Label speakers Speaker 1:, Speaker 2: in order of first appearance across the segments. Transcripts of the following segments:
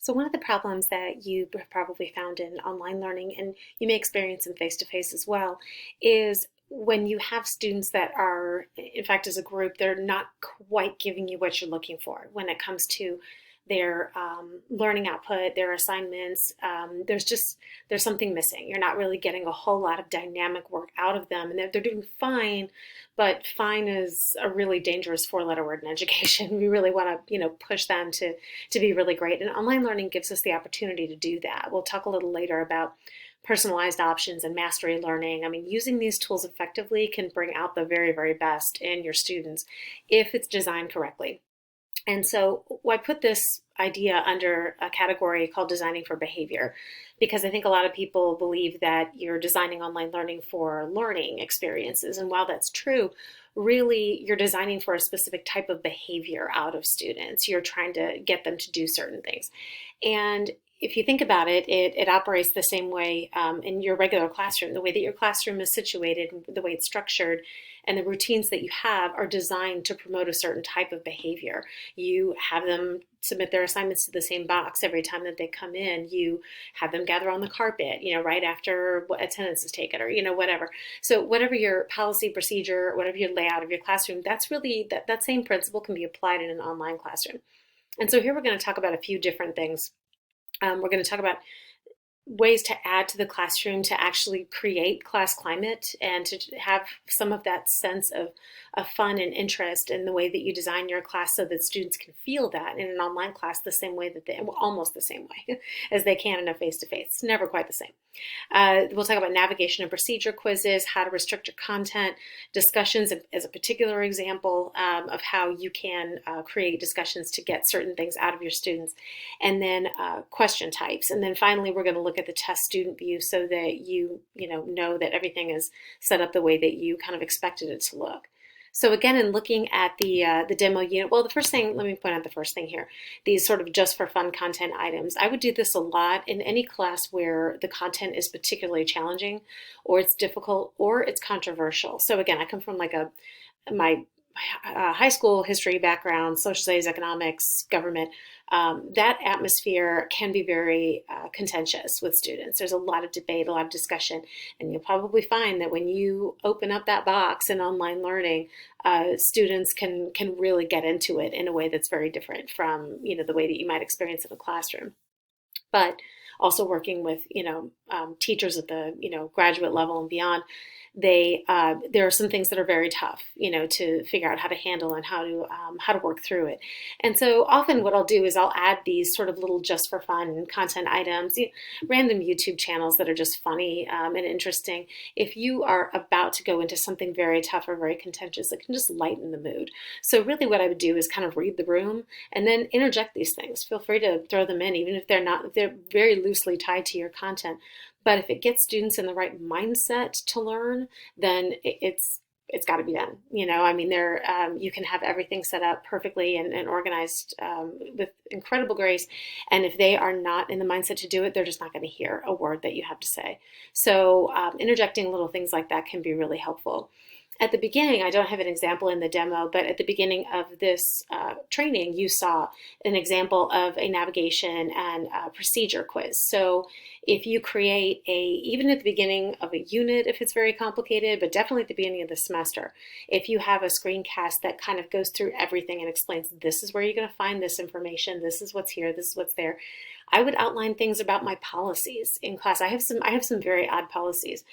Speaker 1: So one of the problems that you have probably found in online learning, and you may experience in face-to-face as well, is when you have students that are, in fact, as a group, they're not quite giving you what you're looking for when it comes to their learning output, their assignments. There's something missing. You're not really getting a whole lot of dynamic work out of them, and they're doing fine, but fine is a really dangerous four-letter word in education. We really want to, push them to be really great. And online learning gives us the opportunity to do that. We'll talk a little later about personalized options and mastery learning. I mean, using these tools effectively can bring out the very, very best in your students if it's designed correctly. And so I put this idea under a category called designing for behavior, because I think a lot of people believe that you're designing online learning for learning experiences. And while that's true, really you're designing for a specific type of behavior out of students. You're trying to get them to do certain things. And if you think about it, it operates the same way in your regular classroom. The way that your classroom is situated, the way it's structured, and the routines that you have are designed to promote a certain type of behavior. You have them submit their assignments to the same box every time that they come in. You have them gather on the carpet, right after attendance is taken, or, whatever. So whatever your policy, procedure, whatever your layout of your classroom, that's really, that same principle can be applied in an online classroom. And so here we're going to talk about a few different things. We're going to talk about ways to add to the classroom to actually create class climate and to have some of that sense of fun and interest in the way that you design your class so that students can feel that in an online class the same way that almost the same way as they can in a face-to-face. It's never quite the same. We'll talk about navigation and procedure quizzes, how to restrict your content, discussions as a particular example of how you can create discussions to get certain things out of your students, and then question types. And then finally, we're going to look at the test student view so that you know that everything is set up the way that you kind of expected it to look. So again, in looking at the demo unit, well, the first thing, let me point out the first thing here, these sort of just for fun content items. I would do this a lot in any class where the content is particularly challenging, or it's difficult, or it's controversial. So again, I come from my high school history background, social studies, economics, government. That atmosphere can be very contentious with students. There's a lot of debate, a lot of discussion, and you'll probably find that when you open up that box in online learning, students can really get into it in a way that's very different from the way that you might experience in a classroom. But also working with teachers at the graduate level and beyond, there are some things that are very tough, to figure out how to handle and how to work through it. And so often what I'll do is I'll add these sort of little just for fun content items, random YouTube channels that are just funny and interesting. If you are about to go into something very tough or very contentious, it can just lighten the mood. So really what I would do is kind of read the room and then interject these things. Feel free to throw them in, even if they're very loosely tied to your content. But if it gets students in the right mindset to learn, then it's got to be done. I mean, you can have everything set up perfectly and organized with incredible grace. And if they are not in the mindset to do it, they're just not going to hear a word that you have to say. So interjecting little things like that can be really helpful. At the beginning, I don't have an example in the demo, but at the beginning of this training, you saw an example of a navigation and procedure quiz. So if you create even at the beginning of a unit, if it's very complicated, but definitely at the beginning of the semester, if you have a screencast that kind of goes through everything and explains, this is where you're going to find this information, this is what's here, this is what's there, I would outline things about my policies in class. I have some very odd policies.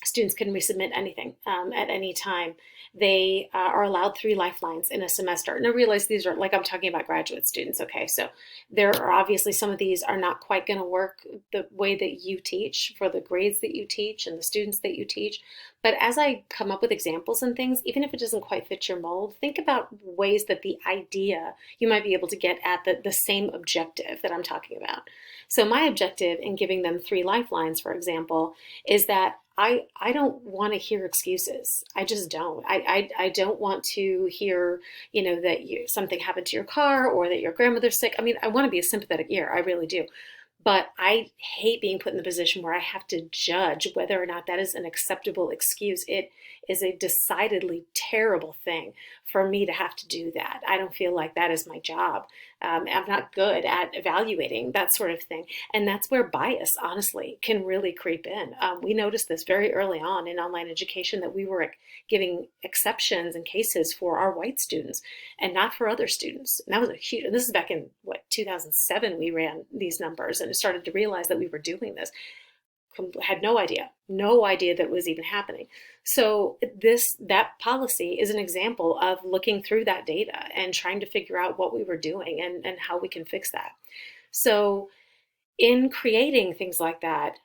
Speaker 1: Students can resubmit anything at any time. They are allowed 3 lifelines in a semester. And I realize these are, like, I'm talking about graduate students, okay? So there are obviously some of these are not quite going to work the way that you teach for the grades that you teach and the students that you teach. But as I come up with examples and things, even if it doesn't quite fit your mold, think about ways that the idea, you might be able to get at the same objective that I'm talking about. So my objective in giving them 3 lifelines, for example, is that I don't want to hear excuses. I just don't. I don't want to hear, that something happened to your car or that your grandmother's sick. I mean, I want to be a sympathetic ear. I really do. But I hate being put in the position where I have to judge whether or not that is an acceptable excuse. It is a decidedly terrible thing for me to have to do that. I don't feel like that is my job. I'm not good at evaluating that sort of thing. And that's where bias, honestly, can really creep in. We noticed this very early on in online education, that we were giving exceptions and cases for our white students and not for other students. And that was a huge, and this is back in what, 2007, we ran these numbers and started to realize that we were doing this. Had no idea that was even happening. So that policy is an example of looking through that data and trying to figure out what we were doing and how we can fix that. So in creating things like that,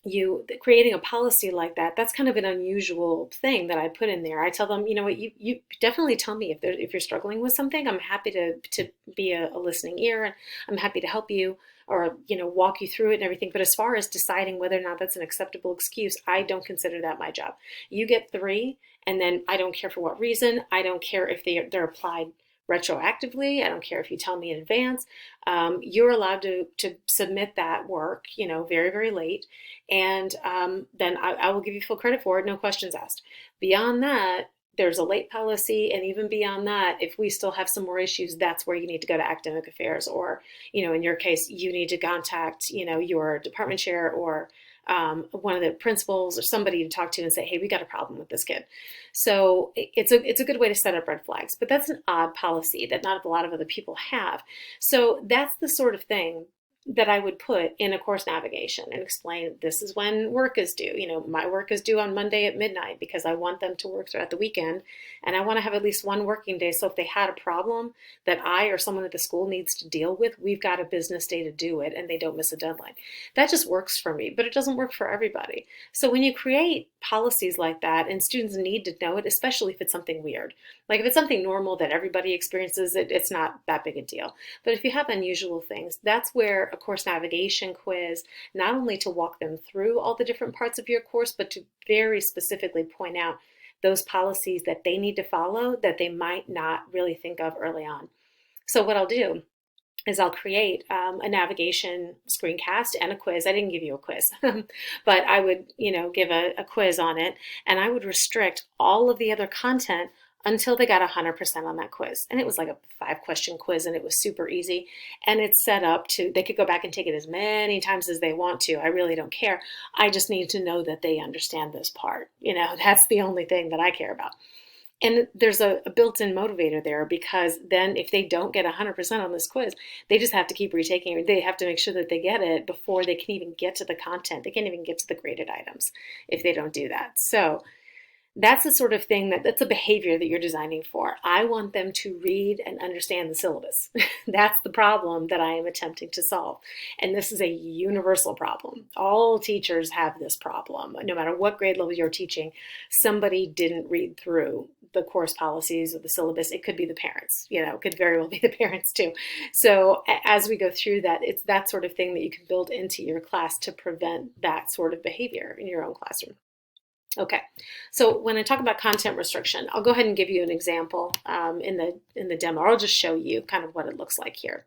Speaker 1: you creating a policy like that, that's kind of an unusual thing that I put in there. I tell them, you know what, you definitely tell me if you're struggling with something. I'm happy to be a listening ear, and I'm happy to help you, or walk you through it and everything. But as far as deciding whether or not that's an acceptable excuse, I don't consider that my job. You get 3, and then I don't care for what reason. I don't care if they're applied retroactively. I don't care if you tell me in advance. You're allowed to submit that work, very, very late. And then I will give you full credit for it, no questions asked. Beyond that, there's a late policy. And even beyond that, if we still have some more issues, that's where you need to go to academic affairs, or, in your case, you need to contact, your department chair, or one of the principals, or somebody to talk to and say, hey, we got a problem with this kid. So it's a good way to set up red flags, but that's an odd policy that not a lot of other people have. So that's the sort of thing that I would put in a course navigation and explain, this is when work is due. My work is due on Monday at midnight because I want them to work throughout the weekend, and I want to have at least one working day. So if they had a problem that I or someone at the school needs to deal with, we've got a business day to do it, and they don't miss a deadline. That just works for me, but it doesn't work for everybody. So when you create policies like that, and students need to know it, especially if it's something weird, like if it's something normal that everybody experiences, it's not that big a deal. But if you have unusual things, that's where a course navigation quiz, not only to walk them through all the different parts of your course, but to very specifically point out those policies that they need to follow that they might not really think of early on. So what I'll do is I'll create a navigation screencast and a quiz. I didn't give you a quiz, but I would, give a quiz on it, and I would restrict all of the other content until they got 100% on that quiz. And it was like a 5-question quiz, and it was super easy. And it's set up to, they could go back and take it as many times as they want to. I really don't care. I just need to know that they understand this part. That's the only thing that I care about. And there's a built-in motivator there, because then if they don't get 100% on this quiz, they just have to keep retaking it. They have to make sure that they get it before they can even get to the content. They can't even get to the graded items if they don't do that. So that's the sort of thing that's a behavior that you're designing for. I want them to read and understand the syllabus. That's the problem that I am attempting to solve. And this is a universal problem. All teachers have this problem. No matter what grade level you're teaching, somebody didn't read through the course policies or the syllabus. It could be the parents, it could very well be the parents too. So as we go through that, it's that sort of thing that you can build into your class to prevent that sort of behavior in your own classroom. Okay, so when I talk about content restriction, I'll go ahead and give you an example in the demo. I'll just show you kind of what it looks like here,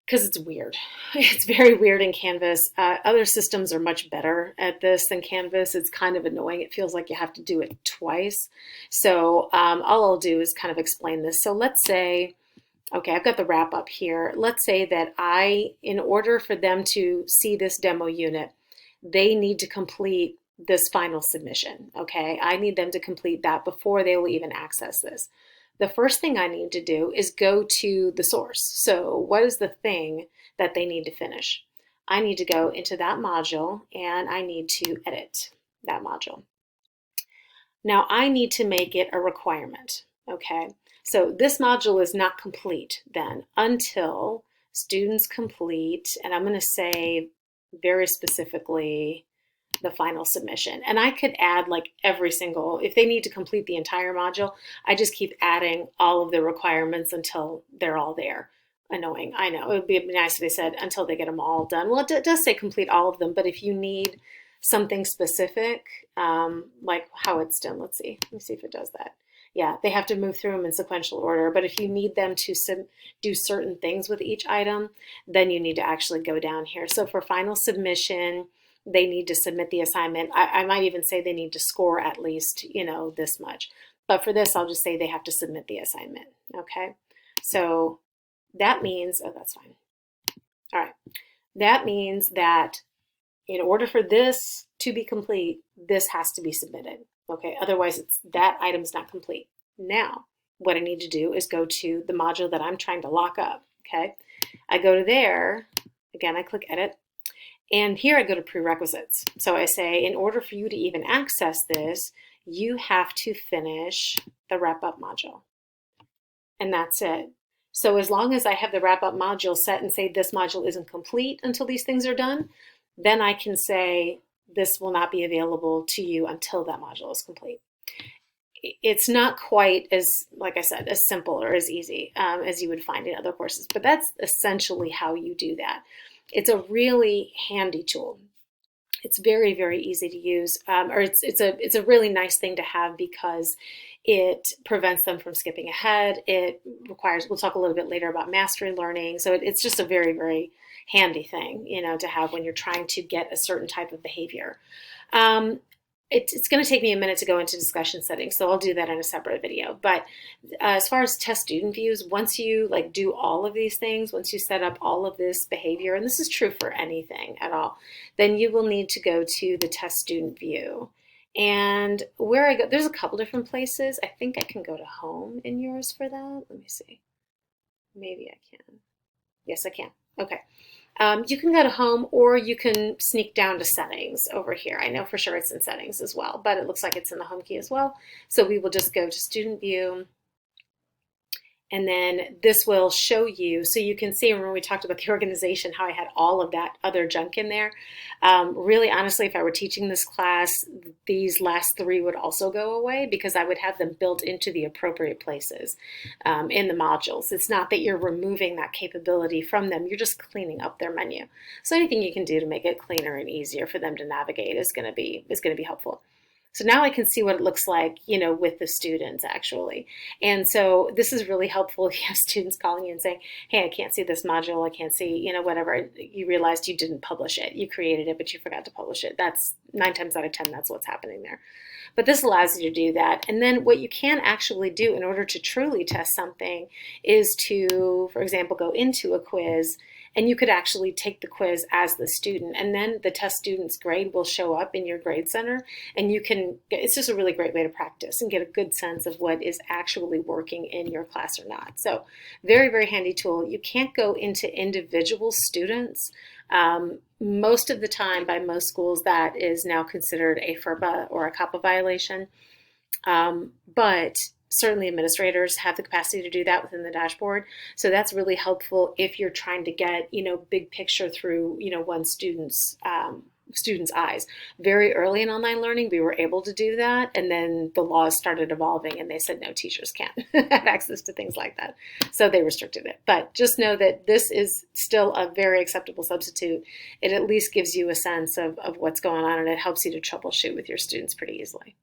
Speaker 1: because it's weird. It's very weird in Canvas. Other systems are much better at this than Canvas. It's kind of annoying. It feels like you have to do it twice. So all I'll do is kind of explain this. So let's say, okay, I've got the wrap up here. Let's say that in order for them to see this demo unit, they need to complete this final submission, okay? I need them to complete that before they will even access this. The first thing I need to do is go to the source. So what is the thing that they need to finish? I need to go into that module, and I need to edit that module. Now I need to make it a requirement, okay? So this module is not complete then until students complete, and I'm going to say very specifically, the final submission. And I could add like every single, if they need to complete the entire module, I just keep adding all of the requirements until they're all there. Annoying, I know. It would be nice if they said until they get them all done. Well, it does say complete all of them, but if you need something specific, like how it's done, let's see. Let me see if it does that. Yeah, they have to move through them in sequential order, but if you need them to do certain things with each item, then you need to actually go down here. So for final submission, they need to submit the assignment. I might even say they need to score at least, this much. But for this, I'll just say they have to submit the assignment, okay? So that means, oh, that's fine. All right. That means that in order for this to be complete, this has to be submitted, okay? Otherwise, that item's not complete. Now, what I need to do is go to the module that I'm trying to lock up, okay? I go to there, again, I click edit, and here I go to prerequisites. So I say, in order for you to even access this, you have to finish the wrap up module. And that's it. So as long as I have the wrap up module set and say this module isn't complete until these things are done, then I can say this will not be available to you until that module is complete. It's not quite as, like I said, as simple or as easy as you would find in other courses, but that's essentially how you do that. It's a really handy tool. It's very, very easy to use, or it's a really nice thing to have because it prevents them from skipping ahead. It requires, we'll talk a little bit later about mastery learning. So it's just a very, very handy thing, to have when you're trying to get a certain type of behavior. It's going to take me a minute to go into discussion settings, so I'll do that in a separate video. But as far as test student views, once you do all of these things, once you set up all of this behavior, and this is true for anything at all, then you will need to go to the test student view. And where I go, there's a couple different places. I think I can go to home in yours for that. Let me see. Maybe I can. Yes, I can. Okay. You can go to home, or you can sneak down to settings over here. I know for sure it's in settings as well, but it looks like it's in the home key as well. So we will just go to student view, and then this will show you, so you can see, remember we talked about the organization, how I had all of that other junk in there. Really, honestly, if I were teaching this class, these last three would also go away because I would have them built into the appropriate places in the modules. It's not that you're removing that capability from them, you're just cleaning up their menu. So anything you can do to make it cleaner and easier for them to navigate is going to be helpful. So now I can see what it looks like, with the students actually. And so this is really helpful if you have students calling you and saying, hey, I can't see this module, I can't see, whatever. You realized you didn't publish it. You created it, but you forgot to publish it. That's 9 times out of 10, that's what's happening there. But this allows you to do that. And then what you can actually do in order to truly test something is to, for example, go into a quiz, and you could actually take the quiz as the student, and then the test student's grade will show up in your grade center, and it's just a really great way to practice and get a good sense of what is actually working in your class or not. So very, very handy tool. You can't go into individual students. Most of the time by most schools that is now considered a FERPA or a COPPA violation. But certainly administrators have the capacity to do that within the dashboard. So that's really helpful if you're trying to get, big picture through, one student's eyes. Very early in online learning, we were able to do that. And then the laws started evolving and they said, no, teachers can't have access to things like that. So they restricted it. But just know that this is still a very acceptable substitute. It at least gives you a sense of what's going on, and it helps you to troubleshoot with your students pretty easily.